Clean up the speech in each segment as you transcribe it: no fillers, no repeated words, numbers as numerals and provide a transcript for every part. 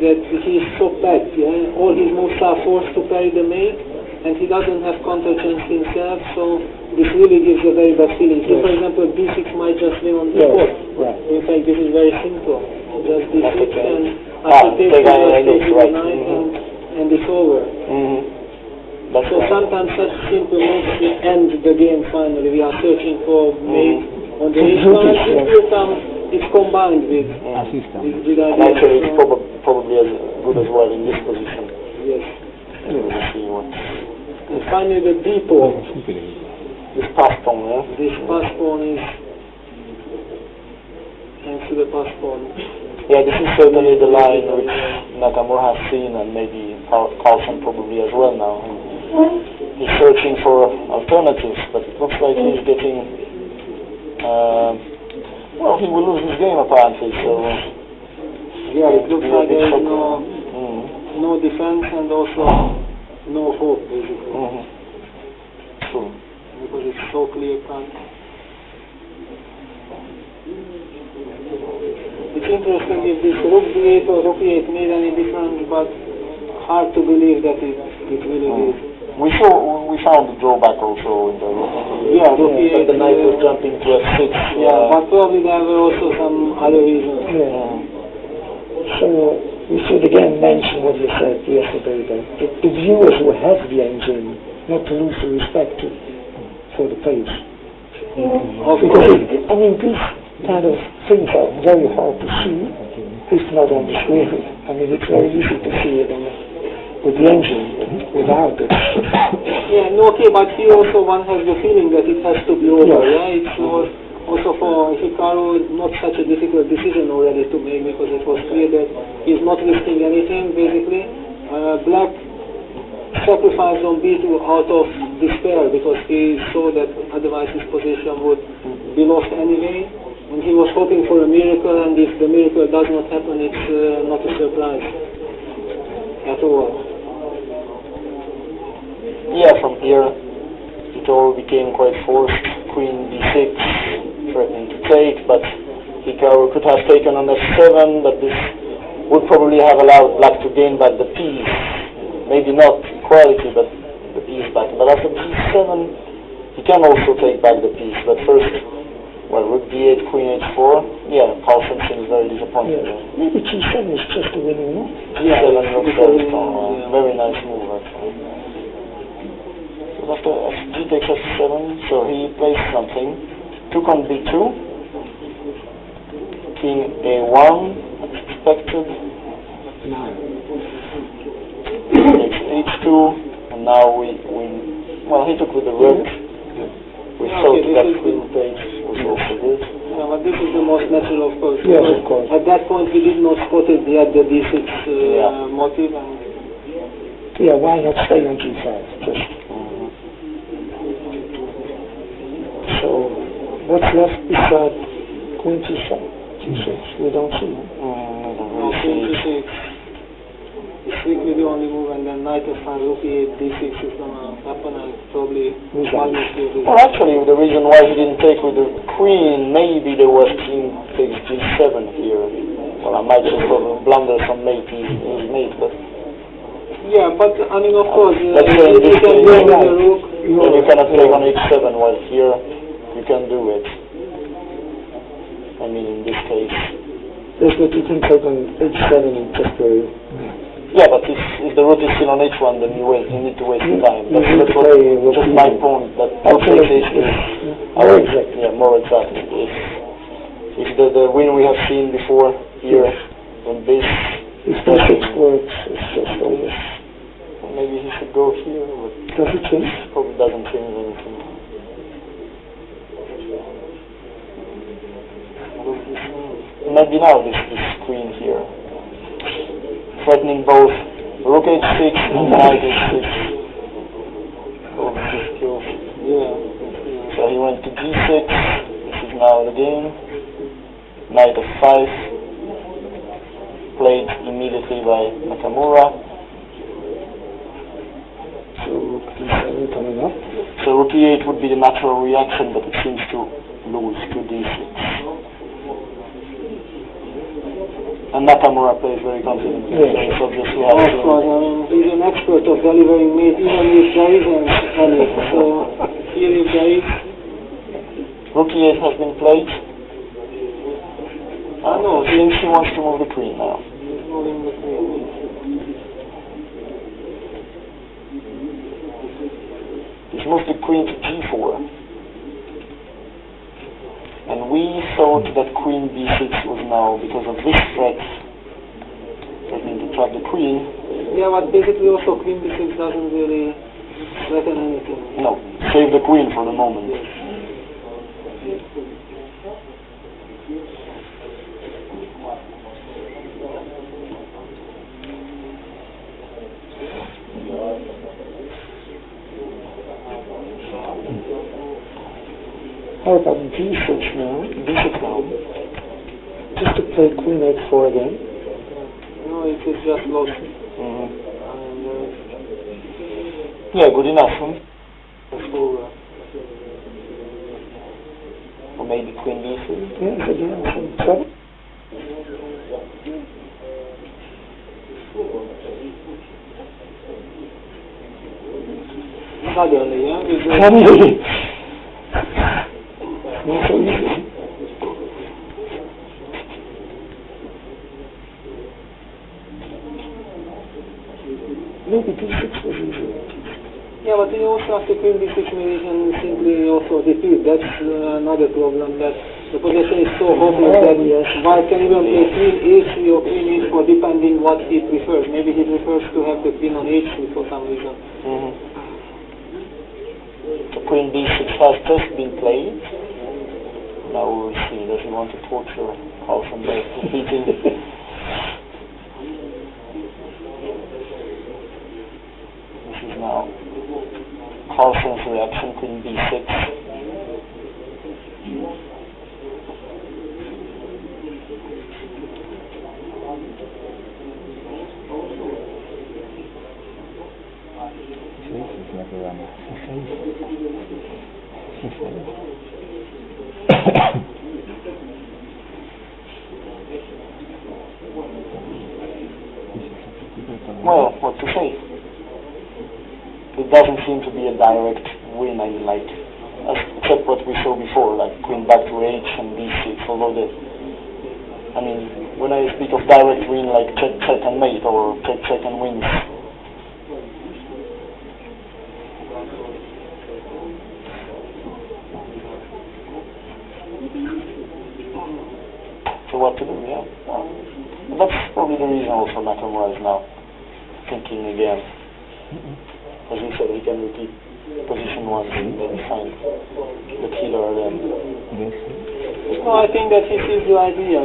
that he is so packed, yeah? All his moves are forced to parry the mate, and he doesn't have counter chance himself, so this really gives a very bad feeling. So, for example, d6 might just win on the spot. Right. In fact, this is very simple. Just d6 and after takes the knight and it's over. So sometimes such simple moves end the game finally. We are searching for mate on the h-card. It's combined with ideas. Actually, it's probably as good as well in this position. Yes. And finally, the d pawn. This pass pawn, yeah? This pass pawn is thanks to the pass pawn. Yeah, this is certainly the line which Nakamura has seen, and maybe Carlsen probably as well now. He's searching for alternatives, but it looks like he's getting. Well, he will lose his game apparently, so... Yeah, it looks like there is no defense and also no hope, basically. True. Because it's so clear-cut. It's interesting if this rook d8 or rook e8 made any difference, but hard to believe that it really did. We found the drawback also in the rook. Yeah, rook e8. But the knight was jumping to f6. Yeah, but probably there were also some other reasons. So we should again mention what you said yesterday, that the viewers who have the engine not to lose the respect for the page. Because I mean, these kind of things are very hard to see if not on the screen. I mean, it's very easy to see it with the engine, without it. Yeah, no, okay, but here also one has the feeling that it has to be over, yeah? It's also for Hikaru not such a difficult decision already to make, because it was clear that he's not risking anything, basically. Black sacrificed on b2 out of despair, because he saw that otherwise his position would be lost anyway, and he was hoping for a miracle, and if the miracle does not happen, it's not a surprise at all. Yeah, from here it all became quite forced. Queen d6, threatening to take, but Hikaru could have taken on f7, but this would probably have allowed black to gain back the piece. Maybe not equality, but the piece back. But after d7, he can also take back the piece. But first, well, rook d8, queen h4. Yeah, Carlsen seems very disappointed. Yeah. Maybe g7 is just a winning move. Yeah, rook 7, very nice move actually. So after g takes f7, so he plays something. Took on b2. King a1, expected. Takes h2, and now well, he took with the rook. We thought that queen page was also good. Yeah, but this is the most natural, of course. Yes, of course. At that point, we did not spot it yet, the d6 motive. And yeah, why not stay on g5? Just. So, what's left beside queen g6? We don't see. No, queen g6 is strictly the only move, and then knight f5, rook e8, d6 is going to happen, and probably well, actually, the reason why he didn't take with the queen, maybe there was king takes g7 here. Well, I might have blunder some mate, his mate, but... Yeah, but, I mean, of course, let's say in this case, you cannot play on h7, while here you can do it. I mean, in this case. Yes, but you can take on h7 and just go... Yeah, but if the rook is still on h1, then you need to waste the time. That's just my point, that rook takes h2 is more exact. If the win we have seen before here, in this... If d6 works, it's just over. Well, maybe he should go here, but... Does it change? Probably doesn't change anything. Maybe now this queen here. Threatening both rook h6 and knight h6. Oh, this kills. Yeah. So he went to g6. This is now the game. Knight f5. Played immediately by Nakamura. So rook d7 coming up. So rook e8 would be the natural reaction, but it seems to lose to d6. And Nakamura plays very confidently, so it's obviously has Of course, I mean, he's an expert of delivering mate even if there isn't any. So here if there is. Rookie 8 has been played. No, Seems he wants to move the queen now. he's moving the queen. He's moved the queen to g4. And we thought that queen b6 was now, because of this threat, threatening to trap the queen. Yeah, but basically also queen b6 doesn't really threaten anything. No, save the queen for the moment. How about d6 now? b6 now. Just to play queen h4 again. No, it is just lost. Mm-hmm. And Yeah, good enough. Huh? it's over. Or maybe queen b3. Yes, again, some trouble. Suddenly, yeah? With the Suddenly. Not so easy. Maybe d6 was easier. Yeah, but you also after queen b6 maybe you can simply also repeat. That's another problem, that the position is so hopeless that white can even play queen a3 or queen e4 depending what he prefers. Maybe he prefers to have the queen on h3 for some reason. Mm-hmm. So queen b6 has just been played. Now we will see, does he want to torture Carlsen by defeating? This is now Carlsen's reaction, queen b6. Well, what to say? It doesn't seem to be a direct win, I mean, like, except what we saw before, like queen back to h and b6, although I mean, when I speak of direct win, like check, check and mate, or check, check and wins. So what to do, yeah. That's probably the reason also Nakamura is now thinking again. As we said, he can repeat position once and then find the killer then. No, I think that he sees the idea.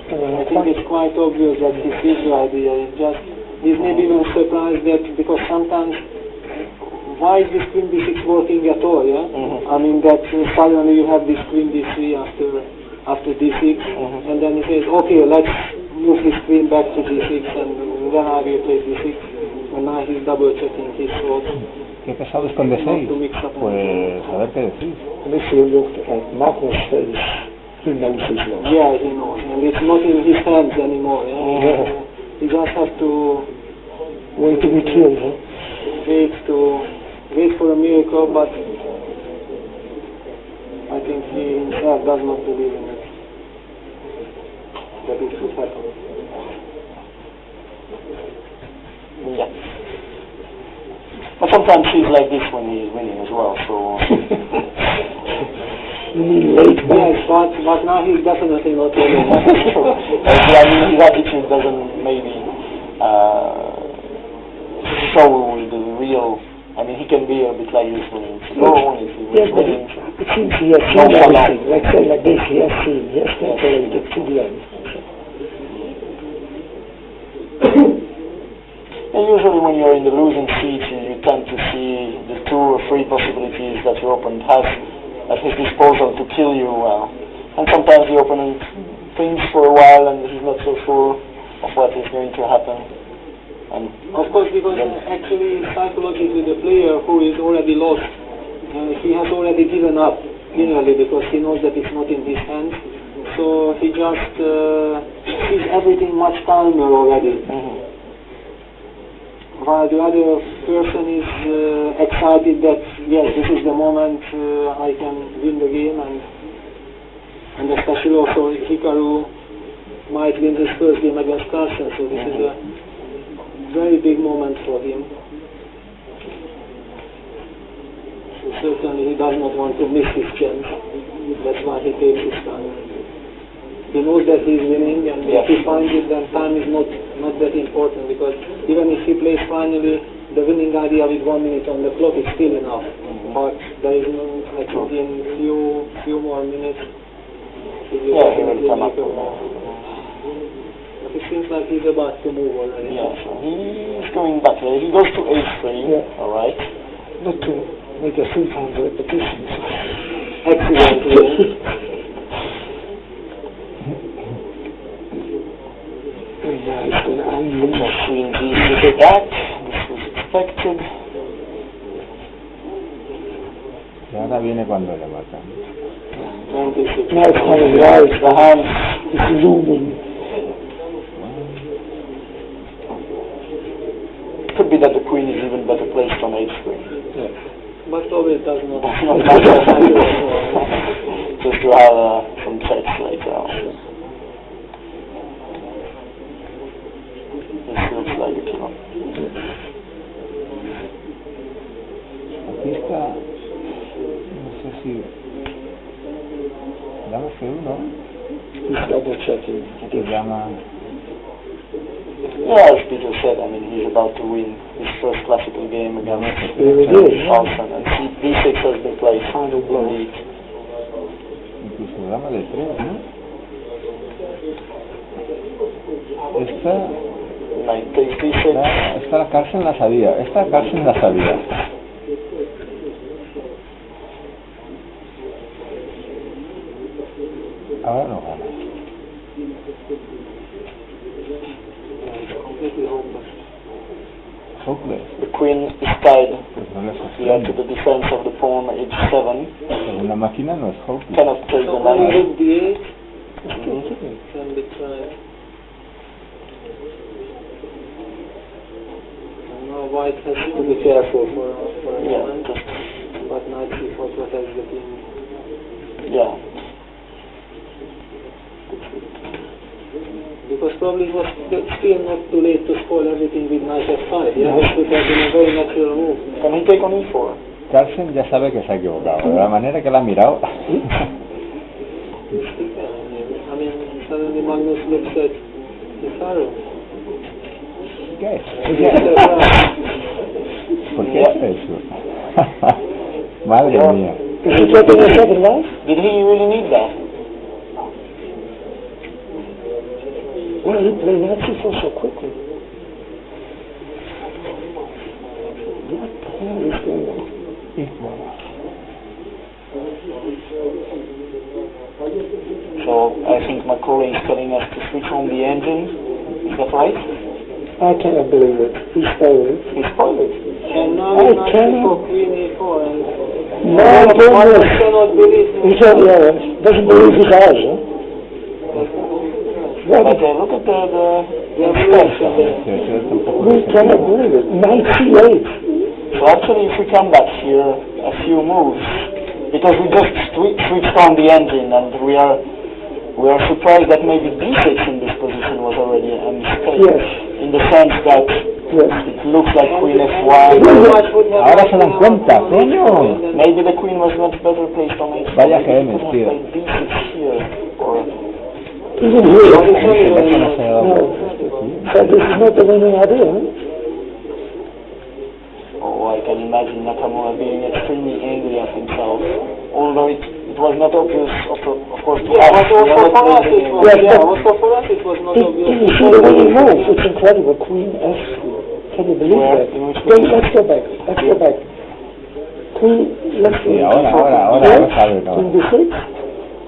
I think it's quite obvious that he sees the idea. He's maybe even surprised that, because sometimes, why is this queen b6 working at all, yeah? Mm-hmm. I mean that suddenly you have this queen d3 after d6, and then he says, okay, let's move this queen back to d6, and then I will play d6, and now he's double checking his thoughts. ¿Qué pasado es con D6? Pues a ver qué decís. And if you look at Magnus' face, he knows he's lost. Yeah, he knows, and it's not in his hands anymore. Yeah? Yeah. He just has to Wait to be killed, huh? wait for a miracle, but I think he himself does not believe in it, that it should happen. Yeah. But sometimes he's like this when he's winning as well, so... You mean late Yes, but now he's definitely not winning. That's true. I mean, his attitude doesn't maybe show the real... I mean, he can be a bit like this when he's slow, if he was winning. It seems he has seen everything. Let's say like this, he has seen, he has calculated to the end. And usually when you're in the losing seat, you tend to see the 2 or 3 possibilities that your opponent has at his disposal to kill you. And sometimes the opponent thinks for a while and he's not so sure of what is going to happen. And Of course, because actually psychologically the player who is already lost, he has already given up, clearly, because he knows that it's not in his hands. so he just sees everything much calmer already. While the other person is excited that yes, this is the moment I can win the game, and especially also Hikaru might win his first game against Carlsen, so this is a very big moment for him. So certainly he does not want to miss his chance. That's why he takes his time. He knows that he's winning, and if he finds it, then time is not that important, because even if he plays finally, the winning idea with 1 minute on the clock is still enough. But there is no, I think in few more minutes, he will come up. But it seems like he's about to move already. Yeah, so he's going back there. He goes to a3, alright. Not to make a 3-time repetition. Excellent. It's going to only Queen d6 back. This was expected. Y ahora viene cuando le matan. 26. now it's coming right. The hand is looming. Could be that the queen is even better placed on h3. Yeah. But probably it does not. Just to have some checks later on. This looks like a killer. Aquí está, no sé si llama F1, He's double checking. que llama. Yeah, as Peter said, I mean, he's about to win his first classical game against Carlsen, and d6 has been played. Final blow. Incluso dama de 3, ¿no? Esta Knight takes d6. esta la Carlsen la sabía, esta Carlsen la sabía. Ahora no gana. Hopeless. The queen is tied Pues no le here to sucede. the defense of the pawn h7. Según la máquina no es hopeless. Cannot take the So when you knight. hit d8, Still kicking. can be tried. And now white has to be careful for a Yeah, moment, just, but knight c4 protects the king. yeah. Because probably it was still not too late to spoil everything with knight f5. Yeah, this would have been a very natural move. Can he take on e4? Carlsen ya sabe que se ha equivocado. De la manera que la ha mirado. I mean, suddenly Magnus looks at Hikaru. ¿Qué es? Yes, ¿Por qué hace eso? Madre mía. Is he taking a second life? Did he really need that? Why he played that c4 so quickly? What the hell is going on? So I think Macaulay is telling us to switch on the engine. Is that right? I cannot believe it. He spoiled it. He spoiled it. and now I knight cannot- for queen e4, and No, I don't Magnus know. cannot believe He said, yeah, doesn't believe his eyes, huh? But What? look at the evolution. We cannot believe it. Knight c8. So actually, if we come back here a few moves, because we just switched on the engine, and we are surprised that maybe d6 in this position was already a mistake. Yes. In the sense that Yes. it looks like queen f1. Ahora se dan cuenta, coño. Maybe the queen was much better placed on h4. Vaya Maybe gemes, could have tío. played d6 here, or Even here. No se ha dado No. cuenta. So this is not the winning idea, huh? I can imagine Nakamura being extremely angry at himself. Although it was not obvious, of course, to Yeah, us. but We also never for played us the it game. was, Yes, yeah, but- also for us it was not Did obvious. you see the winning move? It's incredible. Queen f3. Can you believe Where? that? In which Then position? let's go back. Let's go back. Queen, let's Sí, go. ahora Yes. sabe, no. Queen d6.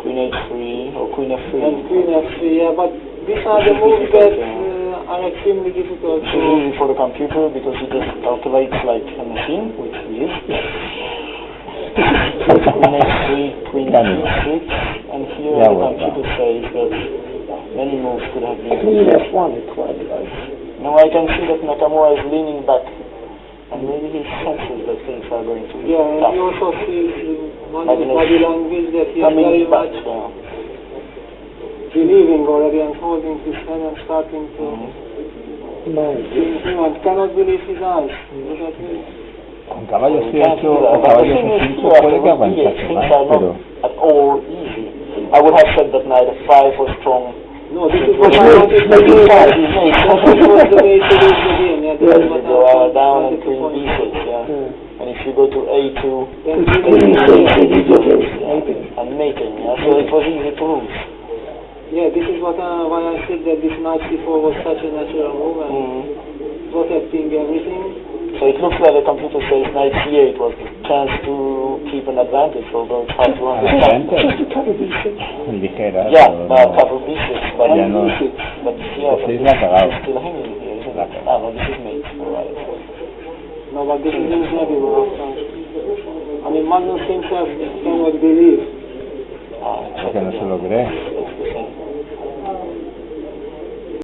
Queen h3 or queen f3. And queen f3, yeah, but these are the moves that are extremely difficult It's to... easy for the computer because it just calculates like a machine, which it is. Queen h3, queen Done. c6, And here Yeah, the well, computer says that many moves could have been. Queen F1, it quite like. Now I can see that Nakamura is leaning back, and maybe he senses that things are going to be Yeah, and tough. he also sees on his Magnus body language that he is coming very back much down. believing already and holding his head and starting to Nice. think and cannot believe his eyes. Look at him. Con caballo We can't C8 do that. o But the caballo thing is, C5 here after puede que rook D8, aguantase things más, are not pero at all easy. I would have said that knight F5 was strong. No, this is But what I here, wanted to maybe do. five, That he's made. this was the way to lose the game. Yeah, this is what You I go down and wanted to queen point B6, out. yeah. And if you go to A2, Then It's he queen will- E6, and he did it, mating. and mating, yeah. So it was easy to lose. Yeah, this is what why I said that this knight c4 was such a natural move and protecting everything. So it looks like the computer says knight C8 was the chance to keep an advantage, although it's hard to understand. Just to cover B6. ligera. Yeah, pero but no. cover B6, but Ya no. but yeah, but Sí, this la ha cagado. is still hanging here, isn't La it? ha cagado. Ah, no, this is mate. Alright. No, but this is incredible. I mean, Magnus himself cannot believe. Ah, Porque no se lo cree.